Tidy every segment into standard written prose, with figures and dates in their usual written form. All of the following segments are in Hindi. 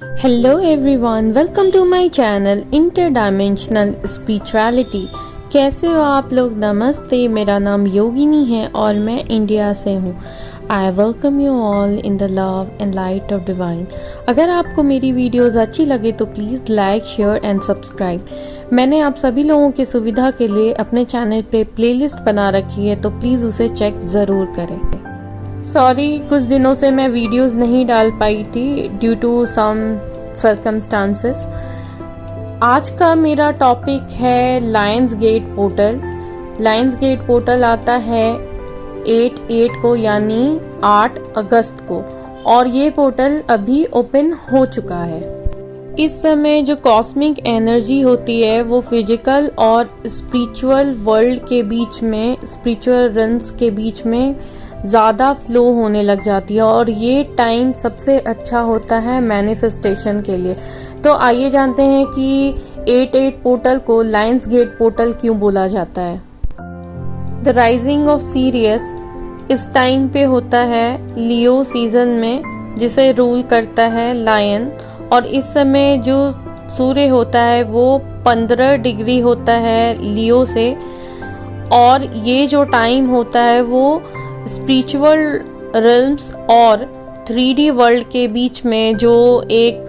Hello everyone, welcome to my channel interdimensional spirituality. कैसे हो आप लोग? नमस्ते, मेरा नाम योगिनी है और मैं इंडिया से हूँ। I welcome you all in the love and light of divine. अगर आपको मेरी वीडियोस अच्छी लगे तो please like, share and subscribe. मैंने आप सभी लोगों की सुविधा के लिए अपने चैनल पे प्लेलिस्ट बना रखी है, तो प्लीज़ उसे चेक ज़रूर करें। सॉरी, कुछ दिनों से मैं वीडियोस नहीं डाल पाई थी ड्यू टू सम सर्कमस्टांसेस। आज का मेरा टॉपिक है lions gate portal. Lions gate portal आता है 8/8 को, यानी 8 अगस्त को, और ये पोर्टल अभी ओपन हो चुका है। इस समय जो कॉस्मिक एनर्जी होती है वो फिजिकल और स्पिरिचुअल वर्ल्ड के बीच में, स्पिरिचुअल रन्स के बीच में ज़्यादा फ्लो होने लग जाती है, और ये टाइम सबसे अच्छा होता है मैनिफेस्टेशन के लिए। तो आइए जानते हैं कि 8/8 पोर्टल को लायंस गेट पोर्टल क्यों बोला जाता है। द राइजिंग ऑफ सीरियस इस टाइम पे होता है लियो सीजन में, जिसे रूल करता है लायन, और इस समय जो सूर्य होता है वो 15 डिग्री होता है लियो से, और ये जो टाइम होता है वो स्पिरिचुअल रिल्म्स और 3D वर्ल्ड के बीच में जो एक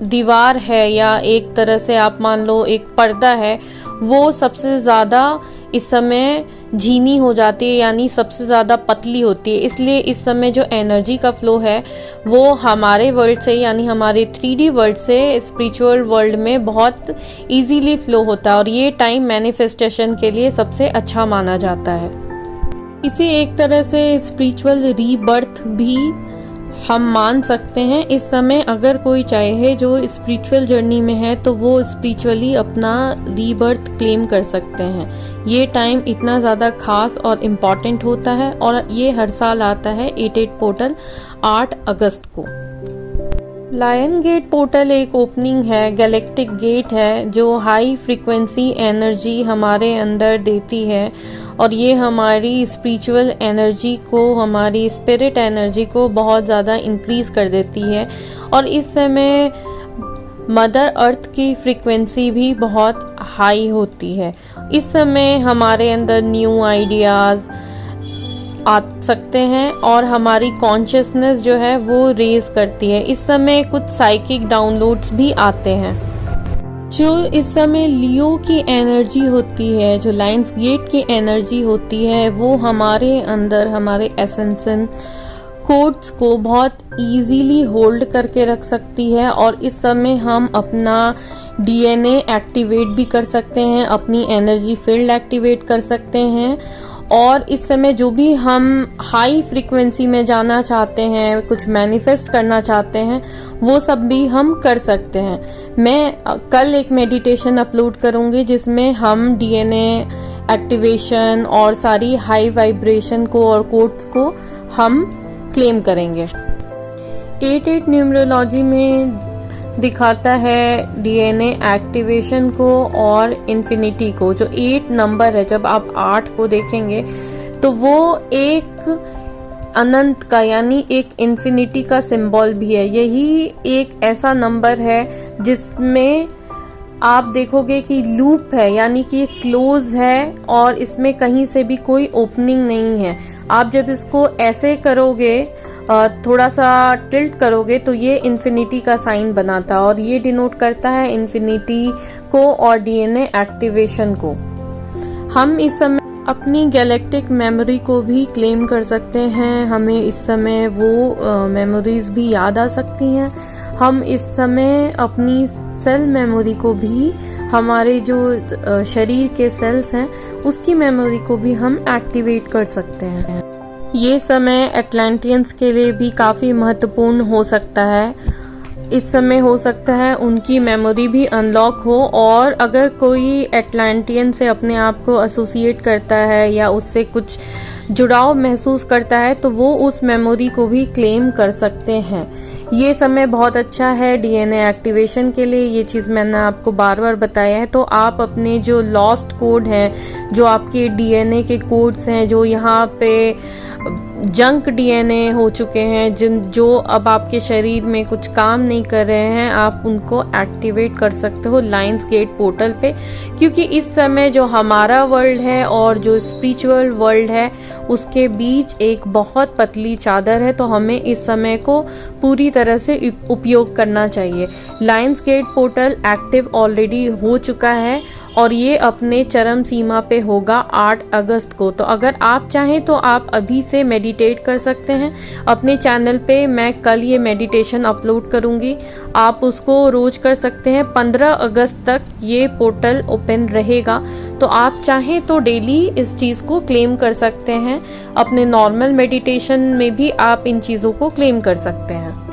दीवार है, या एक तरह से आप मान लो एक पर्दा है, वो सबसे ज़्यादा इस समय झीनी हो जाती है, यानी सबसे ज़्यादा पतली होती है। इसलिए इस समय जो एनर्जी का फ्लो है वो हमारे वर्ल्ड से, यानी हमारे 3D वर्ल्ड से स्पिरिचुअल वर्ल्ड में बहुत इजीली फ्लो होता है, और ये टाइम मैनिफेस्टेशन के लिए सबसे अच्छा माना जाता है। इसे एक तरह से स्पिरिचुअल रीबर्थ भी हम मान सकते हैं। इस समय अगर कोई चाहे जो स्पिरिचुअल जर्नी में है तो वो स्पिरिचुअली अपना रीबर्थ क्लेम कर सकते हैं। ये टाइम इतना ज़्यादा खास और इम्पॉर्टेंट होता है, और ये हर साल आता है 8/8 पोर्टल 8 अगस्त को। लायन गेट पोर्टल एक ओपनिंग है, गैलेक्टिक गेट है, जो हाई फ्रीक्वेंसी एनर्जी हमारे अंदर देती है, और ये हमारी स्पिरिचुअल एनर्जी को, हमारी स्पिरिट एनर्जी को बहुत ज़्यादा इंक्रीज कर देती है। और इस समय मदर अर्थ की फ्रीक्वेंसी भी बहुत हाई होती है। इस समय हमारे अंदर न्यू आइडियाज़ आ सकते हैं, और हमारी कॉन्शियसनेस जो है वो रेज करती है। इस समय कुछ साइकिक डाउनलोड्स भी आते हैं। जो इस समय लियो की एनर्जी होती है, जो लायंस गेट की एनर्जी होती है, वो हमारे अंदर हमारे एसेंशन कोड्स को बहुत इजीली होल्ड करके रख सकती है, और इस समय हम अपना DNA एक्टिवेट भी कर सकते हैं, अपनी एनर्जी फील्ड एक्टिवेट कर सकते हैं, और इस समय जो भी हम हाई फ्रीक्वेंसी में जाना चाहते हैं, कुछ मैनिफेस्ट करना चाहते हैं, वो सब भी हम कर सकते हैं। मैं कल एक मेडिटेशन अपलोड करूँगी जिसमें हम DNA एक्टिवेशन और सारी हाई वाइब्रेशन को और कोड्स को हम क्लेम करेंगे। 8/8 न्यूमरोलॉजी में दिखाता है DNA एक्टिवेशन को और इन्फिनिटी को। जो 8 नंबर है, जब आप 8 को देखेंगे तो वो एक अनंत का, यानी एक इन्फिनिटी का सिंबल भी है। यही एक ऐसा नंबर है जिसमें आप देखोगे कि लूप है, यानी कि ये क्लोज है, और इसमें कहीं से भी कोई ओपनिंग नहीं है। आप जब इसको ऐसे करोगे, थोड़ा सा टिल्ट करोगे, तो ये इन्फिनिटी का साइन बनाता है, और ये डिनोट करता है इन्फिनिटी को और DNA एक्टिवेशन को। हम इस समय अपनी गैलेक्टिक मेमोरी को भी क्लेम कर सकते हैं। हमें इस समय वो मेमोरीज भी याद आ सकती हैं। हम इस समय अपनी सेल मेमोरी को भी, हमारे जो शरीर के सेल्स हैं उसकी मेमोरी को भी हम एक्टिवेट कर सकते हैं। ये समय एटलांटियंस के लिए भी काफ़ी महत्वपूर्ण हो सकता है। इस समय हो सकता है उनकी मेमोरी भी अनलॉक हो, और अगर कोई एटलांटियन से अपने आप को एसोसिएट करता है या उससे कुछ जुड़ाव महसूस करता है, तो वो उस मेमोरी को भी क्लेम कर सकते हैं। ये समय बहुत अच्छा है DNA एक्टिवेशन के लिए। ये चीज़ मैंने आपको बार बार बताया है। तो आप अपने जो लॉस्ट कोड हैं, जो आपके DNA के कोड्स हैं, जो यहाँ पे जंक डीएनए हो चुके हैं, जो अब आपके शरीर में कुछ काम नहीं कर रहे हैं, आप उनको एक्टिवेट कर सकते हो लायंस गेट पोर्टल पे। क्योंकि इस समय जो हमारा वर्ल्ड है और जो स्पिरिचुअल वर्ल्ड है उसके बीच एक बहुत पतली चादर है, तो हमें इस समय को पूरी तरह से उपयोग करना चाहिए। Lions gate portal active already हो चुका है और ये अपने चरम सीमा पे होगा 8 अगस्त को। तो अगर आप चाहें तो आप अभी से मेडिटेट कर सकते हैं। अपने चैनल पे मैं कल ये मेडिटेशन अपलोड करूँगी, आप उसको रोज कर सकते हैं। 15 अगस्त तक ये पोर्टल ओपन रहेगा, तो आप चाहें तो डेली इस चीज़ को क्लेम कर सकते हैं। अपने नॉर्मल मेडिटेशन में भी आप इन चीज़ों को क्लेम कर सकते हैं।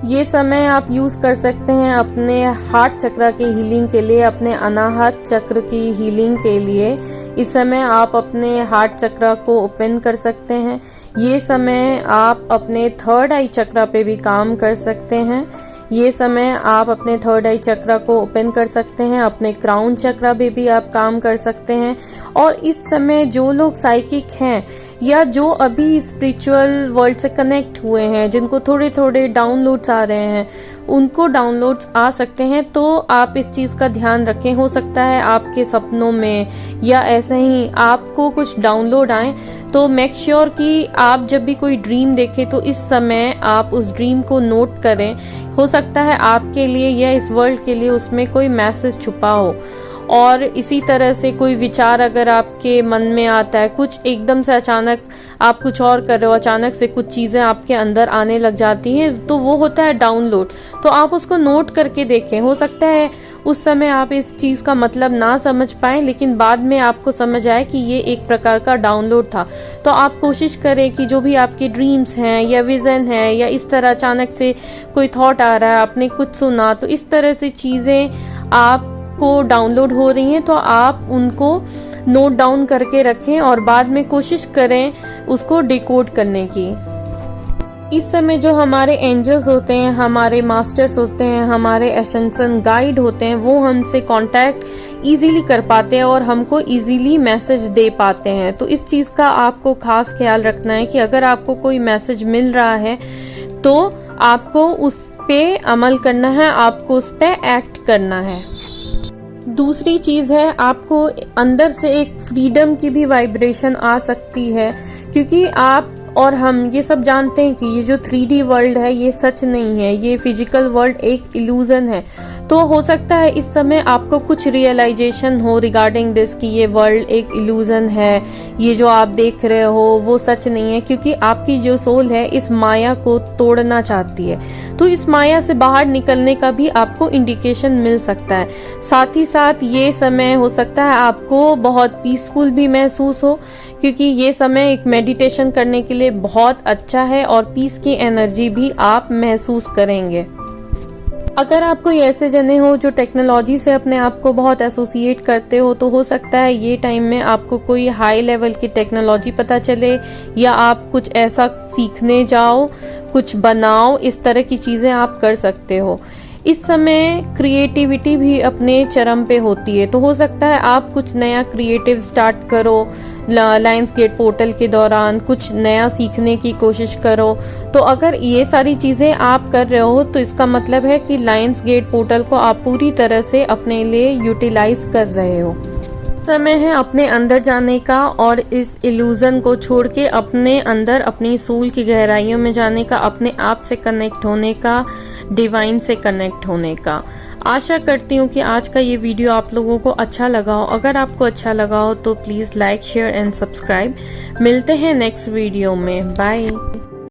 ये समय आप यूज़ कर सकते हैं अपने हार्ट चक्र की हीलिंग के लिए, अपने अनाहत चक्र की हीलिंग के लिए। इस समय आप अपने हार्ट चक्र को ओपन कर सकते हैं। ये समय आप अपने थर्ड आई चक्र पे भी काम कर सकते हैं। ये समय आप अपने थर्ड आई चक्र को ओपन कर सकते हैं, अपने क्राउन चक्र पे भी आप काम कर सकते हैं। और इस समय जो लोग साइकिक हैं या जो अभी स्पिरिचुअल वर्ल्ड से कनेक्ट हुए हैं, जिनको थोड़े थोड़े डाउनलोड्स आ रहे हैं, उनको डाउनलोड्स आ सकते हैं, तो आप इस चीज़ का ध्यान रखें। हो सकता है आपके सपनों में या ऐसे ही आपको कुछ डाउनलोड आए, तो मेक श्योर कि आप जब भी कोई ड्रीम देखें तो इस समय आप उस ड्रीम को नोट करें। हो सकता है आपके लिए या इस वर्ल्ड के लिए उसमें कोई मैसेज छुपा हो। और इसी तरह से कोई विचार अगर आपके मन में आता है, कुछ एकदम से अचानक आप कुछ और कर रहे हो, अचानक से कुछ चीज़ें आपके अंदर आने लग जाती हैं, तो वो होता है डाउनलोड। तो आप उसको नोट करके देखें। हो सकता है उस समय आप इस चीज़ का मतलब ना समझ पाएँ, लेकिन बाद में आपको समझ आए कि ये एक प्रकार का डाउनलोड था। तो आप कोशिश करें कि जो भी आपके ड्रीम्स हैं या विज़न है या इस तरह अचानक से कोई थॉट आ रहा है, आपने कुछ सुना, तो इस तरह से चीज़ें आप को डाउनलोड हो रही हैं, तो आप उनको नोट डाउन करके रखें और बाद में कोशिश करें उसको डिकोड करने की। इस समय जो हमारे एंजल्स होते हैं, हमारे मास्टर्स होते हैं, हमारे एसेंशन गाइड होते हैं, वो हमसे कांटेक्ट इजीली कर पाते हैं और हमको इजीली मैसेज दे पाते हैं। तो इस चीज़ का आपको खास ख्याल रखना है कि अगर आपको कोई मैसेज मिल रहा है तो आपको उस पे अमल करना है, आपको उस पे एक्ट करना है। दूसरी चीज़ है, आपको अंदर से एक फ्रीडम की भी वाइब्रेशन आ सकती है, क्योंकि आप और हम ये सब जानते हैं कि ये जो 3D वर्ल्ड है ये सच नहीं है, ये फिजिकल वर्ल्ड एक इल्यूजन है। तो हो सकता है इस समय आपको कुछ रियलाइजेशन हो रिगार्डिंग दिस कि ये वर्ल्ड एक इल्यूजन है, ये जो आप देख रहे हो वो सच नहीं है, क्योंकि आपकी जो सोल है इस माया को तोड़ना चाहती है। तो इस माया से बाहर निकलने का भी आपको इंडिकेशन मिल सकता है। साथ ही साथ ये समय हो सकता है आपको बहुत पीसफुल भी महसूस हो, क्योंकि ये समय एक मेडिटेशन करने के लिए बहुत अच्छा है और पीस की एनर्जी भी आप महसूस करेंगे। अगर आप कोई ऐसे जने हो जो टेक्नोलॉजी से अपने आप को बहुत एसोसिएट करते हो, तो हो सकता है ये टाइम में आपको कोई हाई लेवल की टेक्नोलॉजी पता चले या आप कुछ ऐसा सीखने जाओ, कुछ बनाओ, इस तरह की चीज़ें आप कर सकते हो। इस समय क्रिएटिविटी भी अपने चरम पे होती है, तो हो सकता है आप कुछ नया क्रिएटिव स्टार्ट करो। लायंस गेट पोर्टल के दौरान कुछ नया सीखने की कोशिश करो। तो अगर ये सारी चीज़ें आप कर रहे हो तो इसका मतलब है कि लायंस गेट पोर्टल को आप पूरी तरह से अपने लिए यूटिलाइज कर रहे हो। समय है अपने अंदर जाने का और इस इल्यूजन को छोड़ के अपने अंदर अपनी सोल की गहराइयों में जाने का, अपने आप से कनेक्ट होने का, डिवाइन से कनेक्ट होने का। आशा करती हूँ कि आज का ये वीडियो आप लोगों को अच्छा लगा हो। अगर आपको अच्छा लगा हो तो please like, share and subscribe. मिलते हैं नेक्स्ट वीडियो में। बाय।